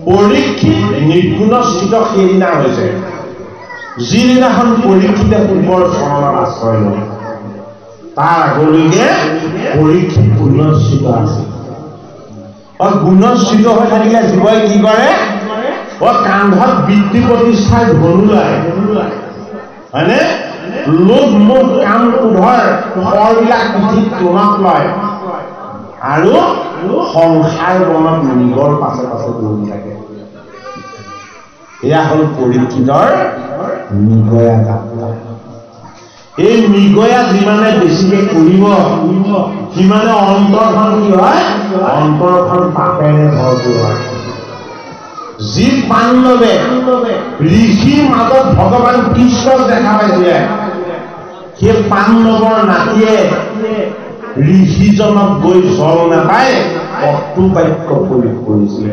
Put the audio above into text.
পৰীক্ষিত নিৰ্গুণস্থিত সেইদিনা হৈছে যিদিনাখন পৰীক্ষিতে পূৰ্বৰ চৰণত আশ্ৰয় লয় তাৰ আগলৈকে পৰীক্ষিত গুণস্থিত আছে গুণস্থিত হৈ থাকিলে জীৱই কি কৰে কান্ধত বৃত্তি প্ৰতিষ্ঠাৰ ধনু লয় হয়নে লোভ মোহ কাম ক্ৰোধৰ ফলবিলাক পিঠিত তোমাক লয় আৰু সংসাৰ বনত নিজৰ পাছে পাছে দৌৰি থাকে এয়া হ'ল পৰীক্ষিতৰ মৃগয়া যাত্ৰা এই মৃগয়া যিমানে বেছিকে কৰিব সিমানে অন্তৰখন কি হয় অন্তৰখন পাপেৰে ভৰপূৰ হয় যি পাণ্ডৱে ঋষিৰ মাজত ভগৱান কৃষ্ণক দেখা পাইছিলে সেই পাণ্ডৱৰ নাতিয়ে ঋষিজনক গৈ জল নাপায় অট্টুবাক্য প্ৰয়োগ কৰিছিলে